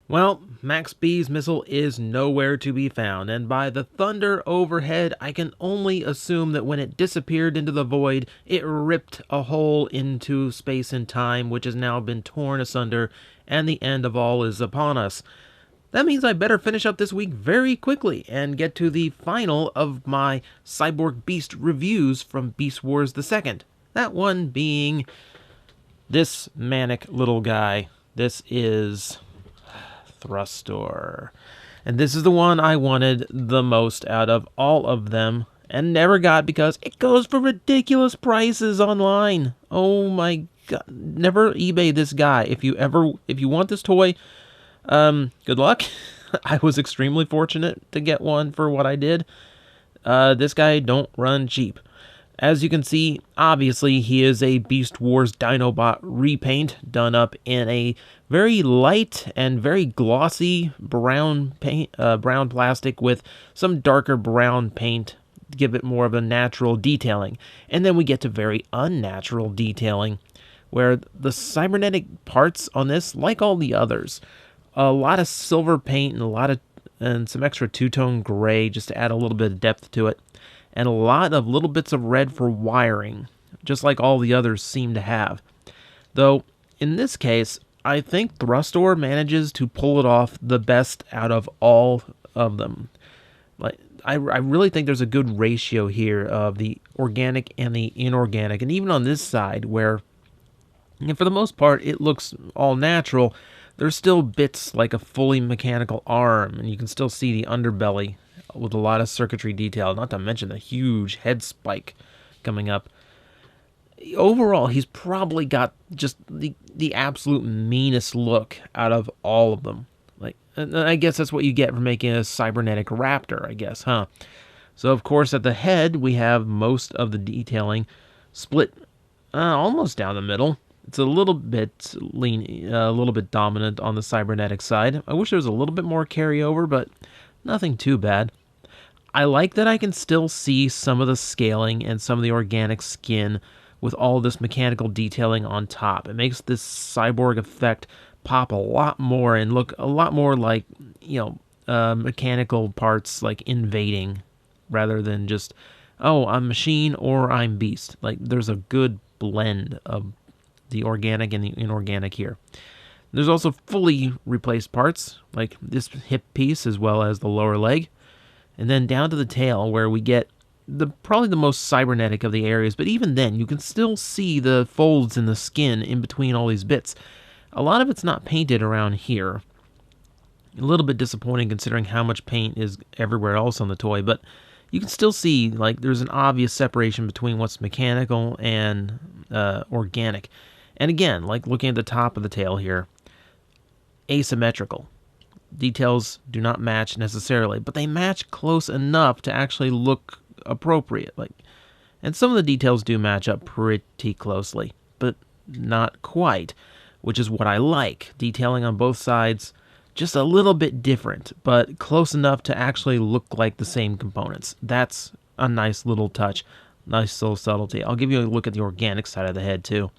Well, Max B's missile is nowhere to be found, and by the thunder overhead, I can only assume that when it disappeared into the void, it ripped a hole into space and time, which has now been torn asunder, and the end of all is upon us. That means I better finish up this week very quickly and get to the final of my Cyborg Beast reviews from Beast Wars II. That one being this manic little guy. This is Thrustor. And this is the one I wanted the most out of all of them and never got because it goes for ridiculous prices online. Oh my god. Never eBay this guy. If you want this toy, good luck. I was extremely fortunate to get one for what I did. This guy don't run cheap. As you can see, obviously he is a Beast Wars Dinobot repaint done up in a very light and very glossy brown paint, brown plastic with some darker brown paint to give it more of a natural detailing. And then we get to very unnatural detailing, where the cybernetic parts on this, like all the others, a lot of silver paint and some extra two-tone gray just to add a little bit of depth to it, and a lot of little bits of red for wiring, just like all the others seem to have. Though, in this case, I think Thrustor manages to pull it off the best out of all of them. Like, I really think there's a good ratio here of the organic and the inorganic, and even on this side, where, for the most part, it looks all natural, there's still bits like a fully mechanical arm, and you can still see the underbelly with a lot of circuitry detail, not to mention the huge head spike coming up. Overall, he's probably got just the absolute meanest look out of all of them. And I guess that's what you get for making a cybernetic raptor, I guess, huh? So, of course, at the head, we have most of the detailing split almost down the middle. It's a little bit a little bit dominant on the cybernetic side. I wish there was a little bit more carryover, but nothing too bad. I like that I can still see some of the scaling and some of the organic skin with all this mechanical detailing on top. It makes this cyborg effect pop a lot more and look a lot more like, mechanical parts like invading rather than just, oh, I'm machine or I'm beast. Like, there's a good blend of the organic and the inorganic here. There's also fully replaced parts, like this hip piece as well as the lower leg. And then down to the tail, where we get probably the most cybernetic of the areas, but even then, you can still see the folds in the skin in between all these bits. A lot of it's not painted around here. A little bit disappointing considering how much paint is everywhere else on the toy, but you can still see, like, there's an obvious separation between what's mechanical and organic. And again, like looking at the top of the tail here, asymmetrical. Details do not match necessarily, but they match close enough to actually look appropriate. And some of the details do match up pretty closely, but not quite, which is what I like. Detailing on both sides, just a little bit different, but close enough to actually look like the same components. That's a nice little touch, nice little subtlety. I'll give you a look at the organic side of the head too.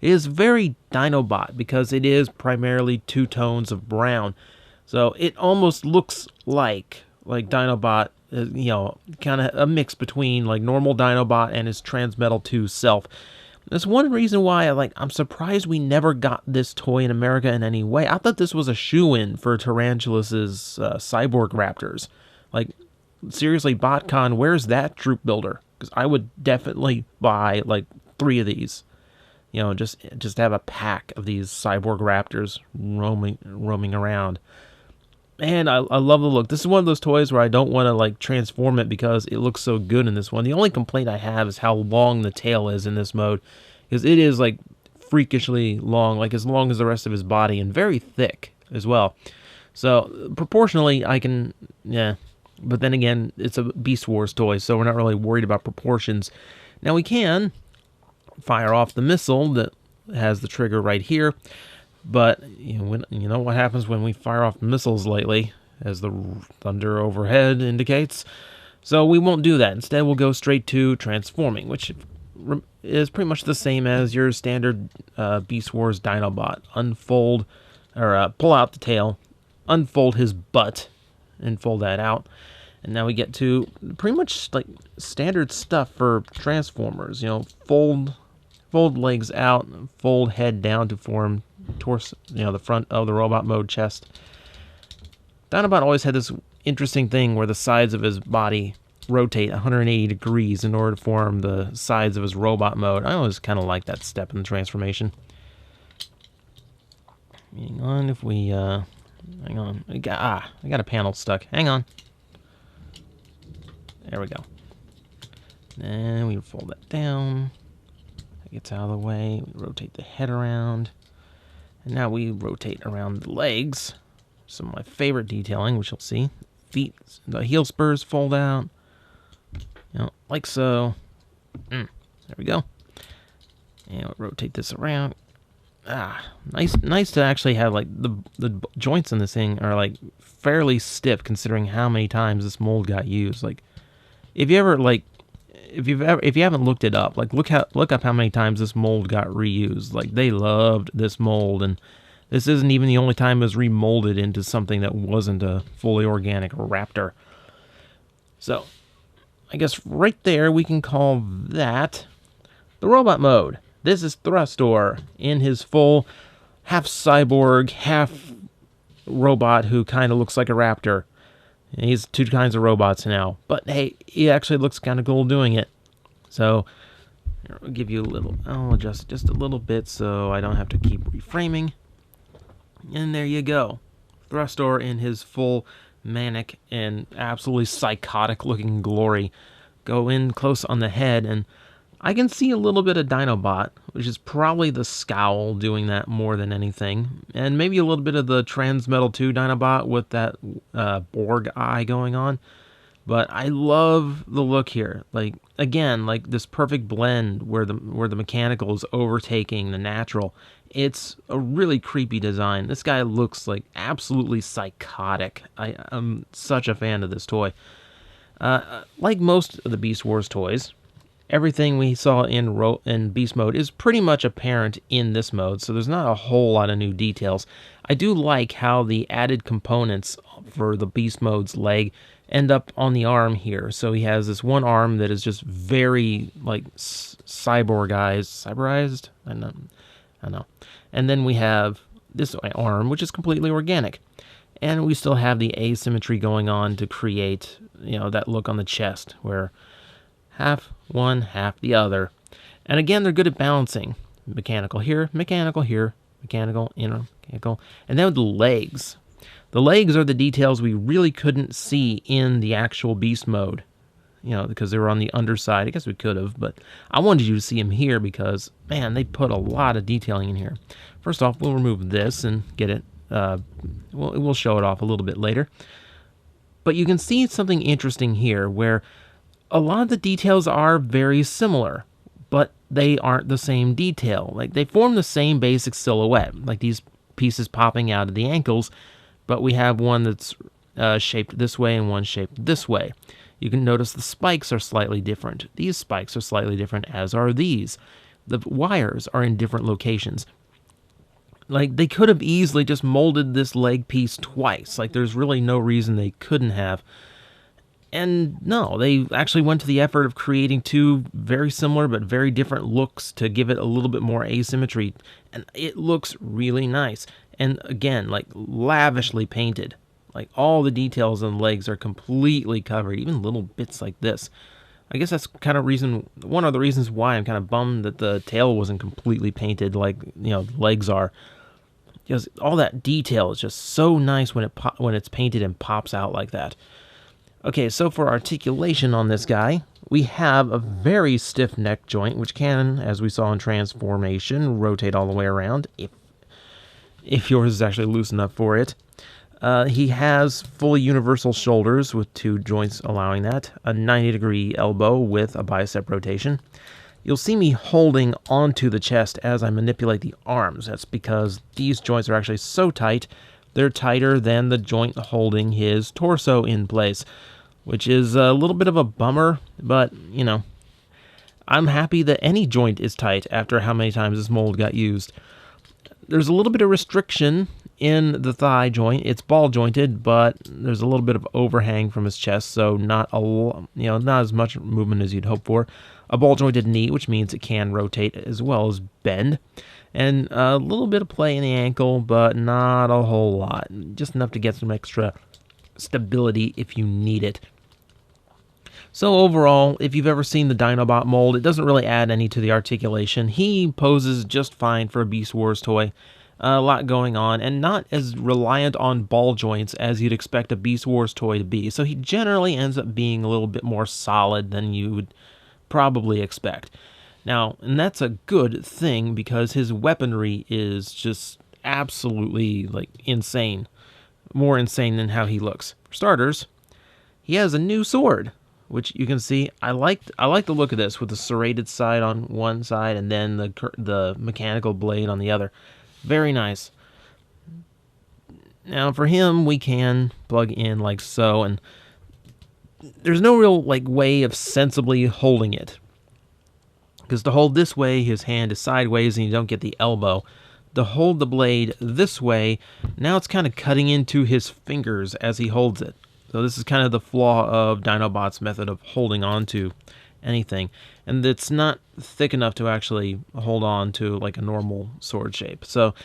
It is very Dinobot because it is primarily two tones of brown. So it almost looks like Dinobot, kind of a mix between like normal Dinobot and his Transmetal 2 self. That's one reason why I'm surprised we never got this toy in America in any way. I thought this was a shoo-in for Tarantulas' cyborg raptors. Like, seriously, BotCon, where's that troop builder? Because I would definitely buy like 3 of these. Just have a pack of these cyborg raptors roaming around. And I love the look. This is one of those toys where I don't want to transform it because it looks so good in this one. The only complaint I have is how long the tail is in this mode, because it is freakishly long, as long as the rest of his body, and very thick as well. So proportionally, I can, yeah. But then again, it's a Beast Wars toy, so we're not really worried about proportions. Now we can fire off the missile that has the trigger right here, but you know what happens when we fire off missiles lately, as the thunder overhead indicates. So we won't do that. Instead, we'll go straight to transforming, which is pretty much the same as your standard Beast Wars Dinobot. Unfold, or pull out the tail, unfold his butt and fold that out. And now we get to pretty much like standard stuff for Transformers. You know, fold legs out, fold head down to form torso. You know, the front of the robot mode chest. Dinobot always had this interesting thing where the sides of his body rotate 180 degrees in order to form the sides of his robot mode. I always kind of like that step in the transformation. Hang on, if we hang on, I got a panel stuck. Hang on. There we go. And we fold that down. That gets out of the way. We rotate the head around. And now we rotate around the legs. Some of my favorite detailing, which you'll see. Feet, the heel spurs fold out. You know, like so. There we go. And we'll rotate this around. Nice to actually have like the joints in this thing are like fairly stiff considering how many times this mold got used. Like, if you haven't looked it up, like look up how many times this mold got reused. Like, they loved this mold, and this isn't even the only time it was remolded into something that wasn't a fully organic Raptor. So, I guess right there we can call that the robot mode. This is Thrustor in his full half cyborg, half robot who kind of looks like a raptor. He's two kinds of robots now. But hey, he actually looks kind of cool doing it. So, I'll give you a little, I'll adjust just a little bit so I don't have to keep reframing. And there you go. Thrustor in his full manic and absolutely psychotic looking glory. Go in close on the head, and I can see a little bit of Dinobot, which is probably the scowl doing that more than anything. And maybe a little bit of the Transmetal 2 Dinobot with that Borg eye going on. But I love the look here. Like, again, like this perfect blend where the mechanical is overtaking the natural. It's a really creepy design. This guy looks like absolutely psychotic. I'm such a fan of this toy. Like most of the Beast Wars toys, everything we saw in Beast Mode is pretty much apparent in this mode, so there's not a whole lot of new details. I do like how the added components for the Beast Mode's leg end up on the arm here. So he has this one arm that is just very, like, cyberized? I don't know. And then we have this arm, which is completely organic. And we still have the asymmetry going on to create, you know, that look on the chest where half one, half the other. And again, they're good at balancing. Mechanical here, mechanical, inner, mechanical. And then the legs. The legs are the details we really couldn't see in the actual Beast Mode. You know, because they were on the underside. I guess we could have, but I wanted you to see them here because, man, they put a lot of detailing in here. First off, we'll remove this and get it. We'll show it off a little bit later. But you can see something interesting here where a lot of the details are very similar, but they aren't the same detail. Like, they form the same basic silhouette, like these pieces popping out of the ankles, but we have one that's shaped this way and one shaped this way. You can notice the spikes are slightly different. These spikes are slightly different, as are these. The wires are in different locations. Like, they could have easily just molded this leg piece twice. Like, there's really no reason they couldn't have. And no, they actually went to the effort of creating two very similar but very different looks to give it a little bit more asymmetry. And it looks really nice. And again, like, lavishly painted. Like, all the details on the legs are completely covered, even little bits like this. I guess that's kind of one of the reasons why I'm kind of bummed that the tail wasn't completely painted like, you know, the legs are. Because all that detail is just so nice when it's painted and pops out like that. Okay, so for articulation on this guy, we have a very stiff neck joint, which can, as we saw in Transformation, rotate all the way around, if yours is actually loose enough for it. He has fully universal shoulders with two joints allowing that, a 90-degree elbow with a bicep rotation. You'll see me holding onto the chest as I manipulate the arms. That's because these joints are actually so tight, they're tighter than the joint holding his torso in place, which is a little bit of a bummer, but, you know, I'm happy that any joint is tight after how many times this mold got used. There's a little bit of restriction in the thigh joint. It's ball jointed, but there's a little bit of overhang from his chest, so not not as much movement as you'd hope for. A ball jointed knee, which means it can rotate as well as bend, and a little bit of play in the ankle, but not a whole lot. Just enough to get some extra stability if you need it. So overall, if you've ever seen the Dinobot mold, it doesn't really add any to the articulation. He poses just fine for a Beast Wars toy. A lot going on, and not as reliant on ball joints as you'd expect a Beast Wars toy to be. So he generally ends up being a little bit more solid than you would probably expect. Now, and that's a good thing because his weaponry is just absolutely, like, insane. More insane than how he looks. For starters, he has a new sword, which you can see. I like the look of this with the serrated side on one side and then the mechanical blade on the other. Very nice. Now for him, we can plug in like so, and there's no real way of sensibly holding it. Because to hold this way, his hand is sideways and you don't get the elbow. To hold the blade this way, now it's kind of cutting into his fingers as he holds it. So this is kind of the flaw of Dinobot's method of holding on to anything. And it's not thick enough to actually hold on to like a normal sword shape. So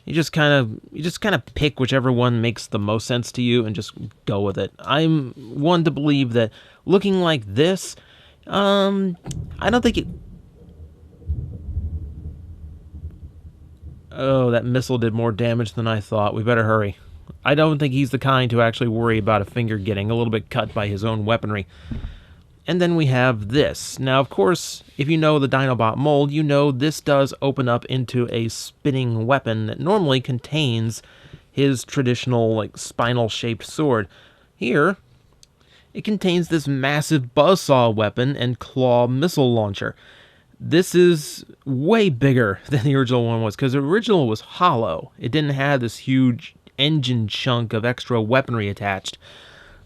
you just kind of pick whichever one makes the most sense to you and just go with it. I'm one to believe that looking like this, I don't think it... Oh, that missile did more damage than I thought. We better hurry. I don't think he's the kind to actually worry about a finger getting a little bit cut by his own weaponry. And then we have this. Now, of course, if you know the Dinobot mold, you know this does open up into a spinning weapon that normally contains his traditional, spinal-shaped sword. Here, it contains this massive buzzsaw weapon and claw missile launcher. This is way bigger than the original one was, because the original was hollow. It didn't have this huge engine chunk of extra weaponry attached.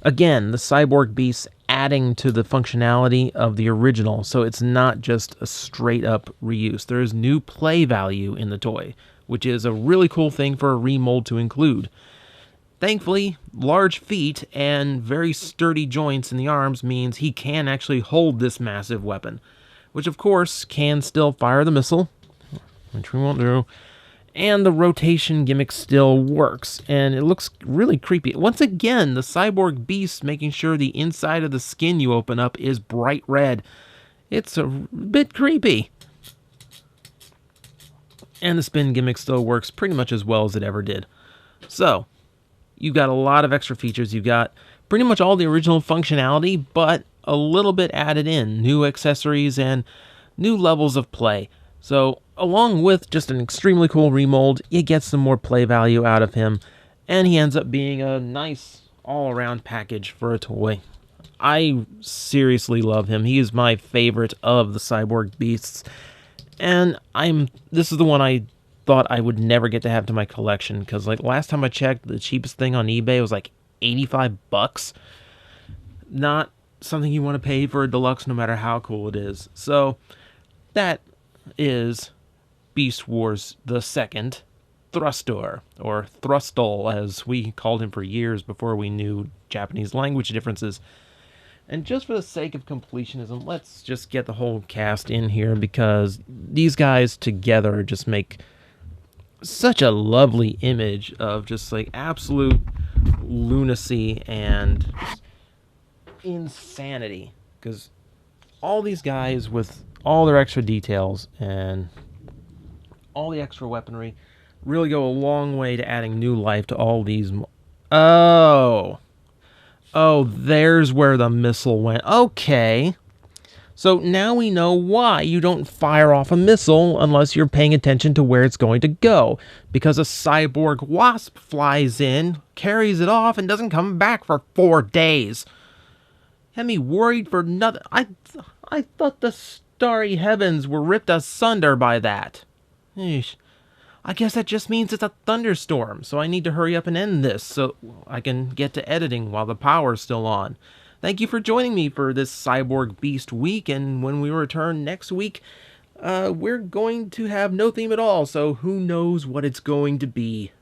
Again, the Cyborg Beast adding to the functionality of the original, so it's not just a straight-up reuse. There is new play value in the toy, which is a really cool thing for a remold to include. Thankfully, large feet and very sturdy joints in the arms means he can actually hold this massive weapon, which of course can still fire the missile, which we won't do, and the rotation gimmick still works, and it looks really creepy. Once again, the Cyborg Beast making sure the inside of the skin you open up is bright red. It's a bit creepy. And the spin gimmick still works pretty much as well as it ever did. So, you've got a lot of extra features. You've got pretty much all the original functionality, but a little bit added in. New accessories and new levels of play. So, along with just an extremely cool remold, you get some more play value out of him, and he ends up being a nice all-around package for a toy. I seriously love him. He is my favorite of the Cyborg Beasts, and this is the one I thought I would never get to have to my collection, because last time I checked, the cheapest thing on eBay was $85. Not something you want to pay for a deluxe no matter how cool it is. So, that is Beast Wars the Second, Thrustor, or Thrustle, as we called him for years before we knew Japanese language differences. And just for the sake of completionism, let's just get the whole cast in here, because these guys together just make such a lovely image of just absolute lunacy and insanity. Because all these guys with all their extra details and all the extra weaponry really go a long way to adding new life to all these. Oh, there's where the missile went. Okay. So now we know why you don't fire off a missile unless you're paying attention to where it's going to go. Because a cyborg wasp flies in, carries it off, and doesn't come back for 4 days. Had me worried for nothing. I thought the starry heavens were ripped asunder by that. Eesh. I guess that just means it's a thunderstorm, so I need to hurry up and end this so I can get to editing while the power's still on. Thank you for joining me for this Cyborg Beast week, and when we return next week, we're going to have no theme at all, so who knows what it's going to be.